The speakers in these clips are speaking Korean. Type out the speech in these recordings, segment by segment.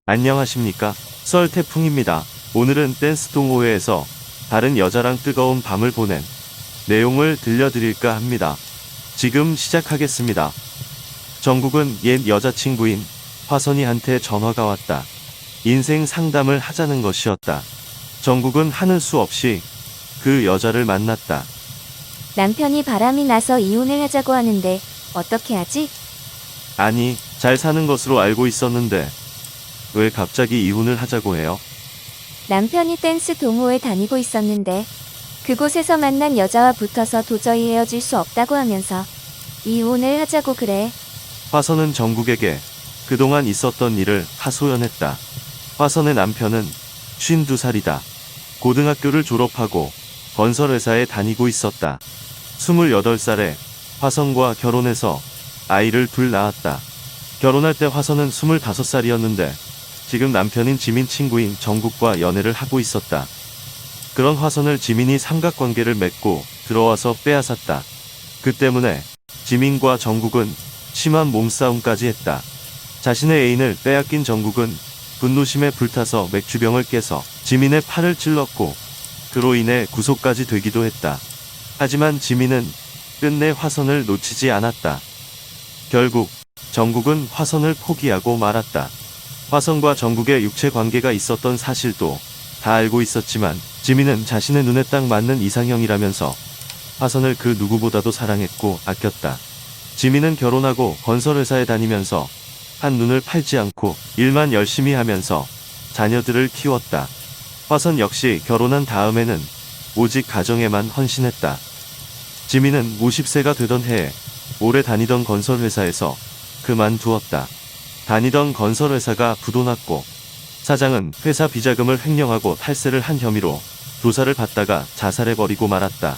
안녕하십니까? 썰태풍입니다. 오늘은 댄스 동호회에서 다른 여자랑 뜨거운 밤을 보낸 내용을 들려드릴까 합니다. 지금 시작하겠습니다. 정국은 옛 여자친구인 화선이한테 전화가 왔다. 인생 상담을 하자는 것이었다. 정국은 하는 수 없이 그 여자를 만났다. 남편이 바람이 나서 이혼을 하자고 하는데 어떻게 하지? 아니, 잘 사는 것으로 알고 있었는데 왜 갑자기 이혼을 하자고 해요? 남편이 댄스 동호회 다니고 있었는데 그곳에서 만난 여자와 붙어서 도저히 헤어질 수 없다고 하면서 이혼을 하자고 그래. 화선은 정국에게 그동안 있었던 일을 하소연했다. 화선의 남편은 52살이다. 고등학교를 졸업하고 건설회사에 다니고 있었다. 28살에 화선과 결혼해서 아이를 둘 낳았다. 결혼할 때 화선은 25살이었는데 지금 남편인 지민 친구인 정국과 연애를 하고 있었다. 그런 화선을 지민이 삼각관계를 맺고 들어와서 빼앗았다. 그 때문에 지민과 정국은 심한 몸싸움까지 했다. 자신의 애인을 빼앗긴 정국은 분노심에 불타서 맥주병을 깨서 지민의 팔을 찔렀고 그로 인해 구속까지 되기도 했다. 하지만 지민은 끝내 화선을 놓치지 않았다. 결국 정국은 화선을 포기하고 말았다. 화선과 정국의 육체 관계가 있었던 사실도 다 알고 있었지만 지민은 자신의 눈에 딱 맞는 이상형이라면서 화선을 그 누구보다도 사랑했고 아꼈다. 지민은 결혼하고 건설회사에 다니면서 한눈을 팔지 않고 일만 열심히 하면서 자녀들을 키웠다. 화선 역시 결혼한 다음에는 오직 가정에만 헌신했다. 지민은 50세가 되던 해에 오래 다니던 건설회사에서 그만두었다. 다니던 건설회사가 부도났고 사장은 회사 비자금을 횡령하고 탈세를 한 혐의로 조사를 받다가 자살해버리고 말았다.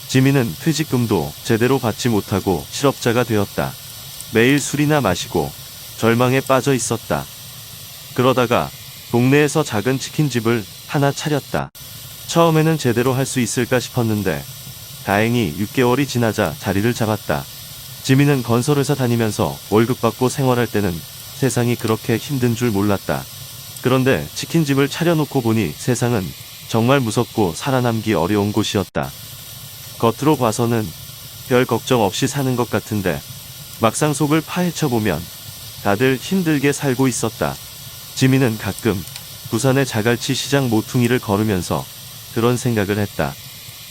지민은 퇴직금도 제대로 받지 못하고 실업자가 되었다. 매일 술이나 마시고 절망에 빠져 있었다. 그러다가 동네에서 작은 치킨집을 하나 차렸다. 처음에는 제대로 할 수 있을까 싶었는데 다행히 6개월이 지나자 자리를 잡았다. 지민은 건설회사 다니면서 월급 받고 생활할 때는 세상이 그렇게 힘든 줄 몰랐다. 그런데 치킨집을 차려놓고 보니 세상은 정말 무섭고 살아남기 어려운 곳이었다. 겉으로 봐서는 별 걱정 없이 사는 것 같은데 막상 속을 파헤쳐보면 다들 힘들게 살고 있었다. 지민은 가끔 부산의 자갈치 시장 모퉁이를 걸으면서 그런 생각을 했다.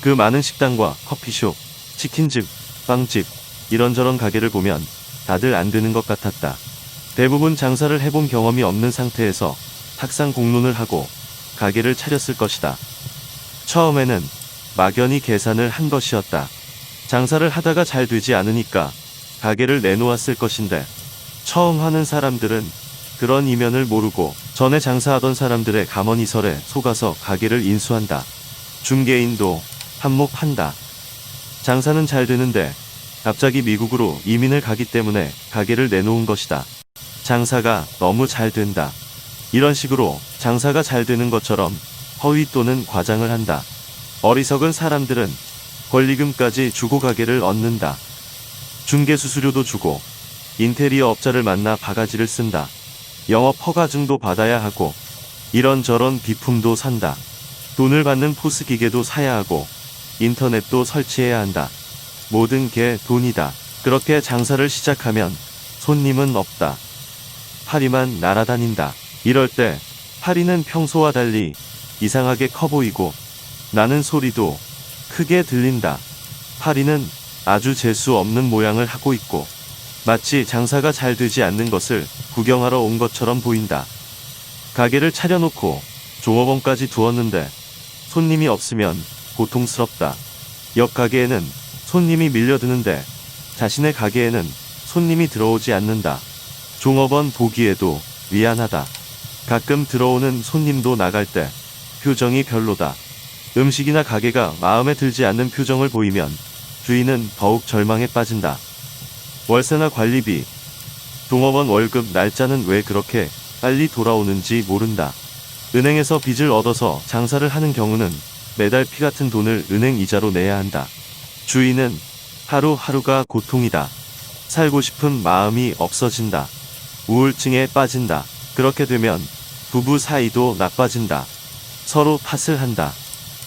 그 많은 식당과 커피숍, 치킨집, 빵집, 이런저런 가게를 보면 다들 안 되는 것 같았다. 대부분 장사를 해본 경험이 없는 상태에서 탁상 공론을 하고 가게를 차렸을 것이다. 처음에는 막연히 계산을 한 것이었다. 장사를 하다가 잘 되지 않으니까 가게를 내놓았을 것인데 처음 하는 사람들은 그런 이면을 모르고 전에 장사하던 사람들의 가머니설에 속아서 가게를 인수한다. 중개인도 한몫한다. 장사는 잘 되는데 갑자기 미국으로 이민을 가기 때문에 가게를 내놓은 것이다. 장사가 너무 잘 된다. 이런 식으로 장사가 잘 되는 것처럼 허위 또는 과장을 한다. 어리석은 사람들은 권리금까지 주고 가게를 얻는다. 중개수수료도 주고 인테리어 업자를 만나 바가지를 쓴다. 영업 허가증도 받아야 하고 이런저런 비품도 산다. 돈을 받는 포스 기계도 사야 하고 인터넷도 설치해야 한다. 모든 게 돈이다. 그렇게 장사를 시작하면 손님은 없다. 파리만 날아다닌다. 이럴 때 파리는 평소와 달리 이상하게 커 보이고 나는 소리도 크게 들린다. 파리는 아주 재수 없는 모양을 하고 있고 마치 장사가 잘 되지 않는 것을 구경하러 온 것처럼 보인다. 가게를 차려놓고 종업원까지 두었는데 손님이 없으면 고통스럽다. 옆 가게에는 손님이 밀려드는데 자신의 가게에는 손님이 들어오지 않는다. 종업원 보기에도 미안하다. 가끔 들어오는 손님도 나갈 때 표정이 별로다. 음식이나 가게가 마음에 들지 않는 표정을 보이면 주인은 더욱 절망에 빠진다. 월세나 관리비, 종업원 월급 날짜는 왜 그렇게 빨리 돌아오는지 모른다. 은행에서 빚을 얻어서 장사를 하는 경우는 매달 피 같은 돈을 은행 이자로 내야 한다. 주인은 하루하루가 고통이다. 살고 싶은 마음이 없어진다. 우울증에 빠진다. 그렇게 되면 부부 사이도 나빠진다. 서로 탓을 한다.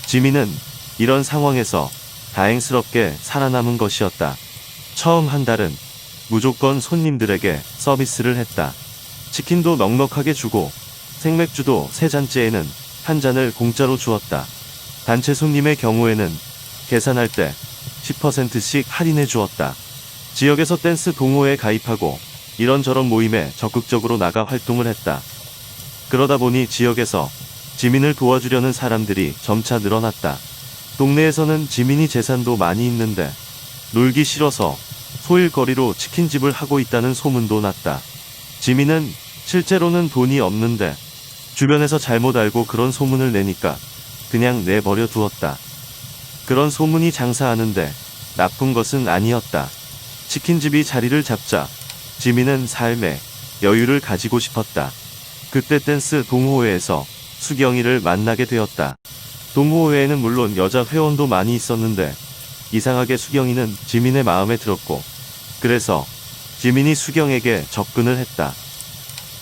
지민은 이런 상황에서 다행스럽게 살아남은 것이었다. 처음 한 달은 무조건 손님들에게 서비스를 했다. 치킨도 넉넉하게 주고 생맥주도 3잔째에는 한 잔을 공짜로 주었다. 단체 손님의 경우에는 계산할 때 10%씩 할인해 주었다. 지역에서 댄스 동호회에 가입하고 이런저런 모임에 적극적으로 나가 활동을 했다. 그러다 보니 지역에서 지민을 도와주려는 사람들이 점차 늘어났다. 동네에서는 지민이 재산도 많이 있는데 놀기 싫어서 소일거리로 치킨집을 하고 있다는 소문도 났다. 지민은 실제로는 돈이 없는데 주변에서 잘못 알고 그런 소문을 내니까 그냥 내버려 두었다. 그런 소문이 장사하는데 나쁜 것은 아니었다. 치킨집이 자리를 잡자 지민은 삶에 여유를 가지고 싶었다. 그때 댄스 동호회에서 수경이를 만나게 되었다. 동호회에는 물론 여자 회원도 많이 있었는데 이상하게 수경이는 지민의 마음에 들었고 그래서 지민이 수경에게 접근을 했다.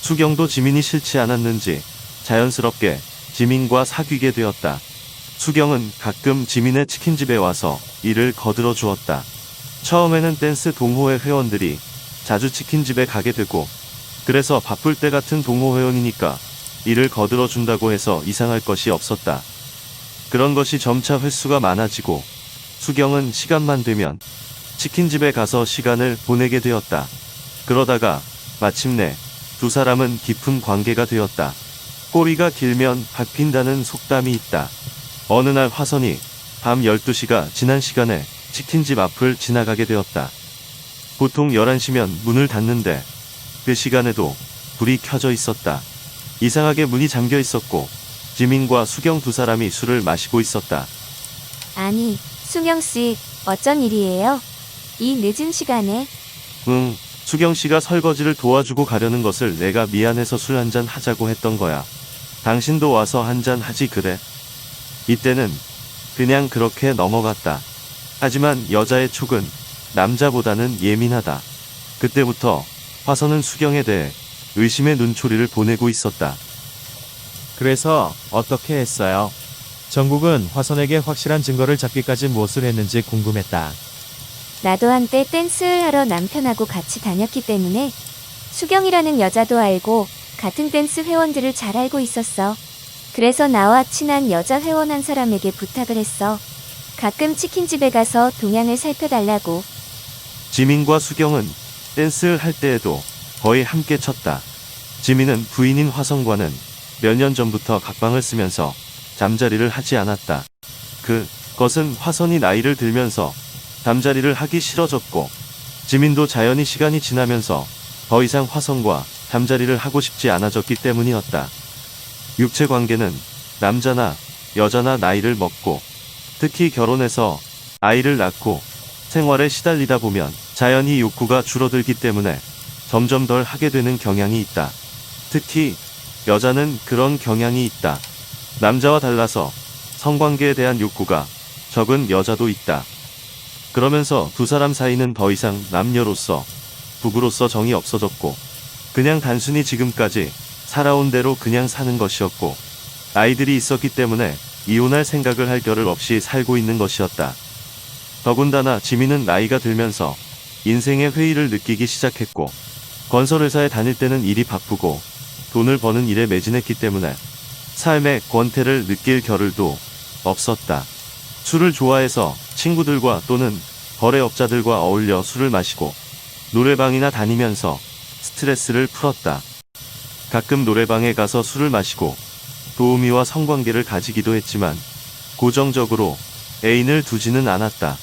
수경도 지민이 싫지 않았는지 자연스럽게 지민과 사귀게 되었다. 수경은 가끔 지민의 치킨집에 와서 일을 거들어 주었다. 처음에는 댄스 동호회 회원들이 자주 치킨집에 가게 되고 그래서 바쁠 때 같은 동호 회원이니까 일을 거들어 준다고 해서 이상할 것이 없었다. 그런 것이 점차 횟수가 많아지고 수경은 시간만 되면 치킨집에 가서 시간을 보내게 되었다. 그러다가 마침내 두 사람은 깊은 관계가 되었다. 꼬리가 길면 밟힌다는 속담이 있다. 어느 날 화선이 밤 12시가 지난 시간에 치킨집 앞을 지나가게 되었다. 보통 11시면 문을 닫는데 그 시간에도 불이 켜져 있었다. 이상하게 문이 잠겨 있었고 지민과 수경 두 사람이 술을 마시고 있었다. 아니, 수경씨, 어쩐 일이에요? 이 늦은 시간에? 수경씨가 설거지를 도와주고 가려는 것을 내가 미안해서 술 한잔 하자고 했던 거야. 당신도 와서 한잔 하지 그래? 이때는 그냥 그렇게 넘어갔다. 하지만 여자의 촉은 남자보다는 예민하다. 그때부터 화선은 수경에 대해 의심의 눈초리를 보내고 있었다. 그래서 어떻게 했어요? 정국은 화선에게 확실한 증거를 잡기까지 무엇을 했는지 궁금했다. 나도 한때 댄스를 하러 남편하고 같이 다녔기 때문에 수경이라는 여자도 알고 같은 댄스 회원들을 잘 알고 있었어. 그래서 나와 친한 여자 회원 한 사람에게 부탁을 했어. 가끔 치킨집에 가서 동향을 살펴달라고. 지민과 수경은 댄스를 할 때에도 거의 함께 췄다. 지민은 부인인 화선과는 몇 년 전부터 각방을 쓰면서 잠자리를 하지 않았다. 그것은 화선이 나이를 들면서 잠자리를 하기 싫어졌고 지민도 자연히 시간이 지나면서 더 이상 화선과 잠자리를 하고 싶지 않아졌기 때문이었다. 육체 관계는 남자나 여자나 나이를 먹고 특히 결혼해서 아이를 낳고 생활에 시달리다 보면 자연히 욕구가 줄어들기 때문에 점점 덜 하게 되는 경향이 있다. 특히 여자는 그런 경향이 있다. 남자와 달라서 성관계에 대한 욕구가 적은 여자도 있다. 그러면서 두 사람 사이는 더 이상 남녀로서 부부로서 정이 없어졌고 그냥 단순히 지금까지 살아온 대로 그냥 사는 것이었고 아이들이 있었기 때문에 이혼할 생각을 할 겨를 없이 살고 있는 것이었다. 더군다나 지민은 나이가 들면서 인생의 회의를 느끼기 시작했고 건설회사에 다닐 때는 일이 바쁘고 돈을 버는 일에 매진했기 때문에 삶의 권태를 느낄 겨를도 없었다. 술을 좋아해서 친구들과 또는 거래업자들과 어울려 술을 마시고 노래방이나 다니면서 스트레스를 풀었다. 가끔 노래방에 가서 술을 마시고 도우미와 성관계를 가지기도 했지만 고정적으로 애인을 두지는 않았다.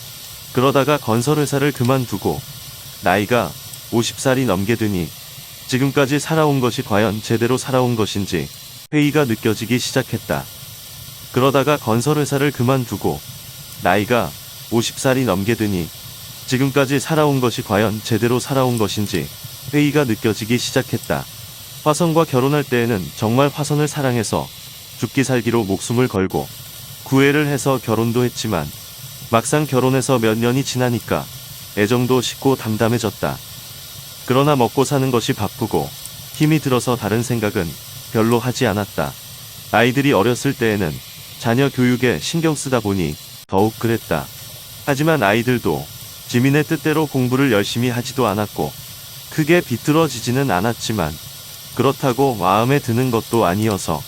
그러다가 건설회사를 그만두고 나이가 50살이 넘게 되니 지금까지 살아온 것이 과연 제대로 살아온 것인지 회의가 느껴지기 시작했다. 그러다가 건설회사를 그만두고 나이가 50살이 넘게 되니 지금까지 살아온 것이 과연 제대로 살아온 것인지 회의가 느껴지기 시작했다. 화선과 결혼할 때에는 정말 화선을 사랑해서 죽기 살기로 목숨을 걸고 구애를 해서 결혼도 했지만 막상 결혼해서 몇 년이 지나니까 애정도 식고 담담해졌다. 그러나 먹고 사는 것이 바쁘고 힘이 들어서 다른 생각은 별로 하지 않았다. 아이들이 어렸을 때에는 자녀 교육에 신경 쓰다 보니 더욱 그랬다. 하지만 아이들도 지민의 뜻대로 공부를 열심히 하지도 않았고 크게 비뚤어지지는 않았지만 그렇다고 마음에 드는 것도 아니어서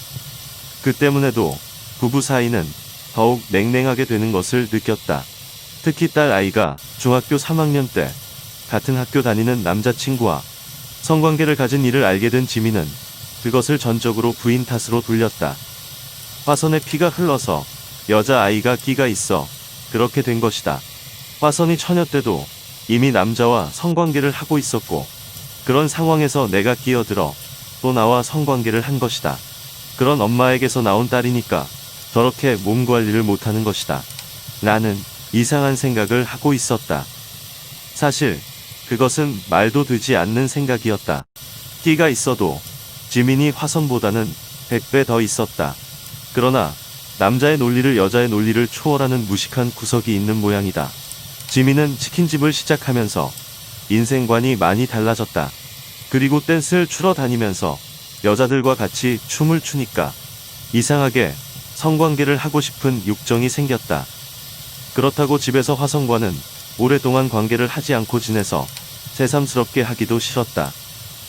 그 때문에도 부부 사이는 더욱 냉랭하게 되는 것을 느꼈다. 특히 딸 아이가 중학교 3학년 때 같은 학교 다니는 남자친구와 성관계를 가진 일을 알게 된 지민은 그것을 전적으로 부인 탓으로 돌렸다. 화선의 피가 흘러서 여자아이가 끼가 있어 그렇게 된 것이다. 화선이 처녀 때도 이미 남자와 성관계를 하고 있었고 그런 상황에서 내가 끼어들어 또 나와 성관계를 한 것이다. 그런 엄마에게서 나온 딸이니까 저렇게 몸 관리를 못하는 것이다. 나는 이상한 생각을 하고 있었다. 사실 그것은 말도 되지 않는 생각이었다. 끼가 있어도 지민이 화선보다는 100배 더 있었다. 그러나 남자의 논리를 여자의 논리를 초월하는 무식한 구석이 있는 모양이다. 지민은 치킨집을 시작하면서 인생관이 많이 달라졌다. 그리고 댄스를 추러 다니면서 여자들과 같이 춤을 추니까 이상하게 성관계를 하고 싶은 욕정이 생겼다. 그렇다고 집에서 화성과는 오랫동안 관계를 하지 않고 지내서 새삼스럽게 하기도 싫었다.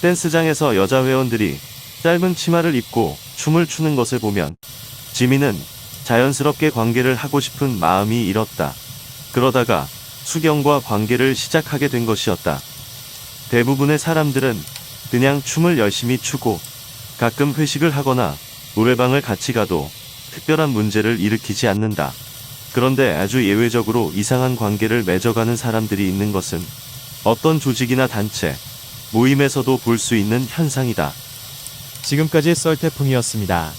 댄스장에서 여자 회원들이 짧은 치마를 입고 춤을 추는 것을 보면 지민은 자연스럽게 관계를 하고 싶은 마음이 일었다. 그러다가 수경과 관계를 시작하게 된 것이었다. 대부분의 사람들은 그냥 춤을 열심히 추고 가끔 회식을 하거나 노래방을 같이 가도 특별한 문제를 일으키지 않는다. 그런데 아주 예외적으로 이상한 관계를 맺어가는 사람들이 있는 것은 어떤 조직이나 단체, 모임에서도 볼 수 있는 현상이다. 지금까지 썰태풍이었습니다.